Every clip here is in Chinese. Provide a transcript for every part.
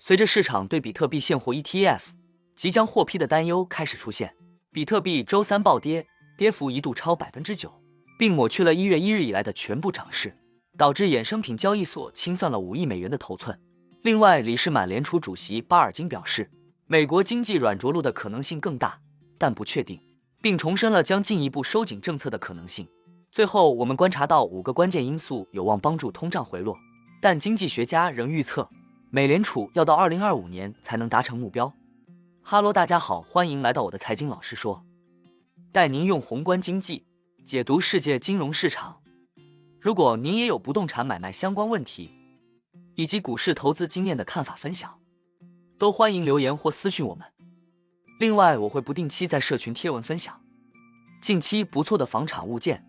随着市场对比特币现货 ETF 即将获批的担忧开始出现，比特币周三暴跌，跌幅一度超 9%， 并抹去了1月1日以来的全部涨势，导致衍生品交易所清算了5亿美元的头寸。另外，里士满联储主席巴尔金表示，美国经济软着陆的可能性更大，但不确定，并重申了将进一步收紧政策的可能性。最后，我们观察到5个关键因素有望帮助通胀回落，但经济学家仍预测，美联储要到2025年才能达成目标。哈喽，大家好，欢迎来到我的财经老师说，带您用宏观经济解读世界金融市场。如果您也有不动产买卖相关问题，以及股市投资经验的看法分享，都欢迎留言或私讯我们。另外，我会不定期在社群贴文分享近期不错的房产物件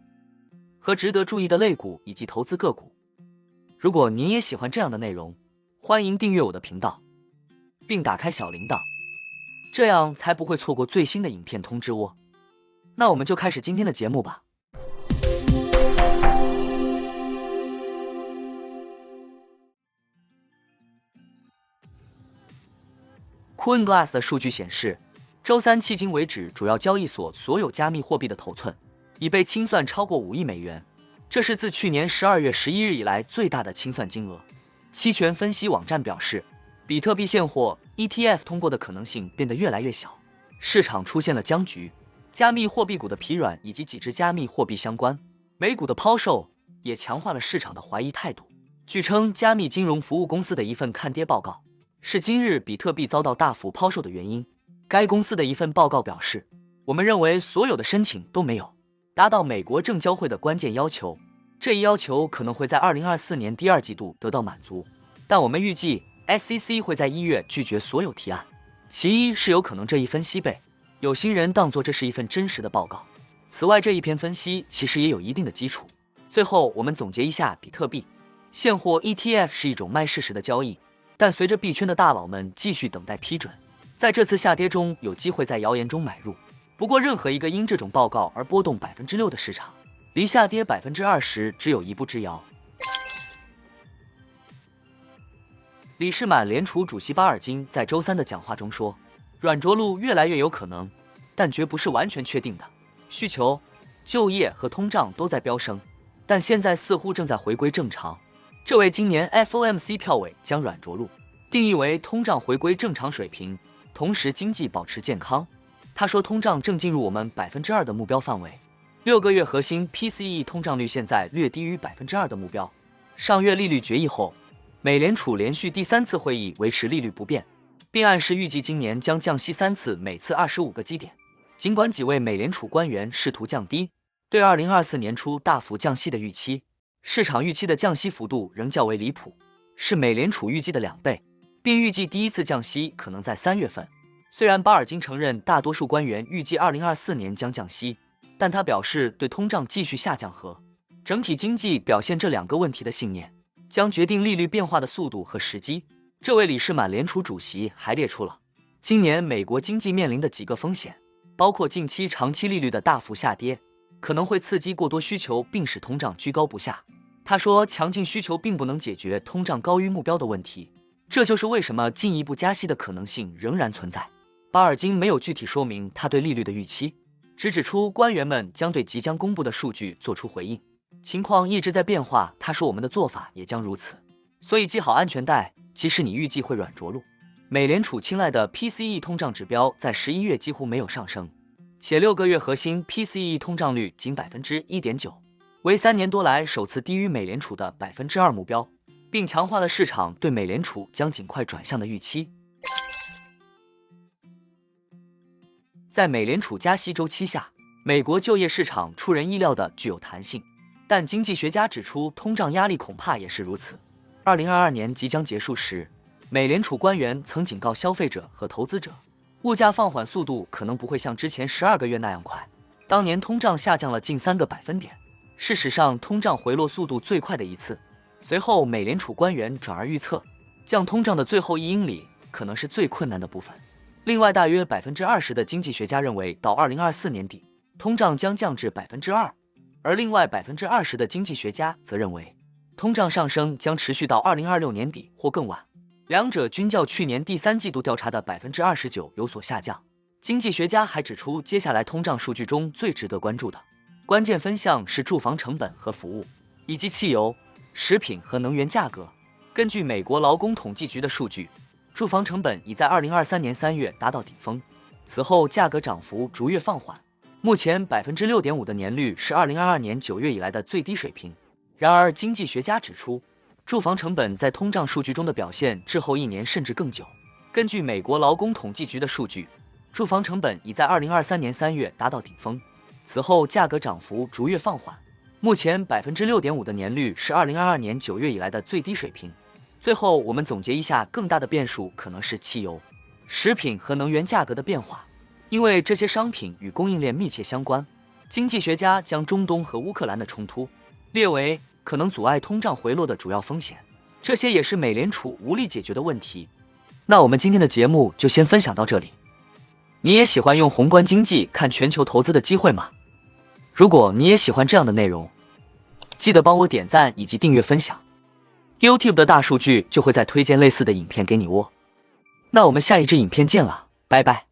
和值得注意的类股以及投资个股。如果您也喜欢这样的内容，欢迎订阅我的频道，并打开小铃铛，这样才不会错过最新的影片通知哦。那我们就开始今天的节目吧。CoinGlass 的数据显示，周三迄今为止，主要交易所所有加密货币的头寸已被清算超过5亿美元，这是自去年12月11日以来最大的清算金额。期权分析网站表示，比特币现货 ETF 通过的可能性变得越来越小，市场出现了僵局，加密货币股的疲软以及几只加密货币相关美股的抛售也强化了市场的怀疑态度。据称，加密金融服务公司的一份看跌报告是今日比特币遭到大幅抛售的原因。该公司的一份报告表示，我们认为所有的申请都没有达到美国证交会的关键要求，这一要求可能会在2024年第二季度得到满足，但我们预计 SEC 会在1月拒绝所有提案。其一是有可能这一分析被有心人当作这是一份真实的报告，此外这一篇分析其实也有一定的基础。最后我们总结一下，比特币现货 ETF 是一种卖事实的交易，但随着币圈的大佬们继续等待批准，在这次下跌中有机会在谣言中买入。不过任何一个因这种报告而波动 6% 的市场，离下跌 20% 只有一步之遥。里士满联储主席巴尔金在周三的讲话中说，软着陆越来越有可能，但绝不是完全确定的。需求、就业和通胀都在飙升，但现在似乎正在回归正常。这为今年 FOMC 票委将软着陆定义为通胀回归正常水平，同时经济保持健康。他说，通胀正进入我们 2% 的目标范围，6个月核心 PCE 通胀率现在略低于 2% 的目标。上月利率决议后，美联储连续第3次会议维持利率不变，并暗示预计今年将降息3次，每次25个基点。尽管几位美联储官员试图降低对2024年初大幅降息的预期，市场预期的降息幅度仍较为离谱，是美联储预计的2倍，并预计第一次降息可能在3月份。虽然巴尔金承认大多数官员预计2024年将降息，但他表示对通胀继续下降和整体经济表现这2个问题的信念将决定利率变化的速度和时机。这位里士满联储主席还列出了今年美国经济面临的几个风险，包括近期长期利率的大幅下跌可能会刺激过多需求并使通胀居高不下。他说，强劲需求并不能解决通胀高于目标的问题，这就是为什么进一步加息的可能性仍然存在。巴尔金没有具体说明他对利率的预期，只指出官员们将对即将公布的数据做出回应，情况一直在变化。他说，我们的做法也将如此，所以系好安全带，即使你预计会软着陆。美联储青睐的 PCE 通胀指标在11月几乎没有上升，且6个月核心 PCE 通胀率仅 1.9%， 为3年多来首次低于美联储的 2% 目标，并强化了市场对美联储将尽快转向的预期。在美联储加息周期下，美国就业市场出人意料的具有弹性，但经济学家指出，通胀压力恐怕也是如此。2022年即将结束时，美联储官员曾警告消费者和投资者，物价放缓速度可能不会像之前12个月那样快。当年通胀下降了近3个百分点，是史上通胀回落速度最快的一次。随后，美联储官员转而预测，降通胀的最后1英里可能是最困难的部分。另外，大约 20% 的经济学家认为，到2024年底，通胀将降至 2%， 而另外 20% 的经济学家则认为，通胀上升将持续到2026年底或更晚。两者均较去年第三季度调查的 29% 有所下降。经济学家还指出，接下来通胀数据中最值得关注的关键分项是住房成本和服务，以及汽油、食品和能源价格。根据美国劳工统计局的数据，住房成本已在2023年3月达到顶峰，此后价格涨幅逐月放缓，目前 6.5% 的年率是2022年9月以来的最低水平。然而，经济学家指出，住房成本在通胀数据中的表现滞后1年甚至更久。根据美国劳工统计局的数据，住房成本已在2023年3月达到顶峰，此后价格涨幅逐月放缓，目前 6.5% 的年率是2022年9月以来的最低水平。最后，我们总结一下，更大的变数可能是汽油、食品和能源价格的变化，因为这些商品与供应链密切相关。经济学家将中东和乌克兰的冲突列为可能阻碍通胀回落的主要风险，这些也是美联储无力解决的问题。那我们今天的节目就先分享到这里。你也喜欢用宏观经济看全球投资的机会吗？如果你也喜欢这样的内容，记得帮我点赞以及订阅分享， YouTube 的大数据就会再推荐类似的影片给你哦。那我们下一支影片见了，拜拜。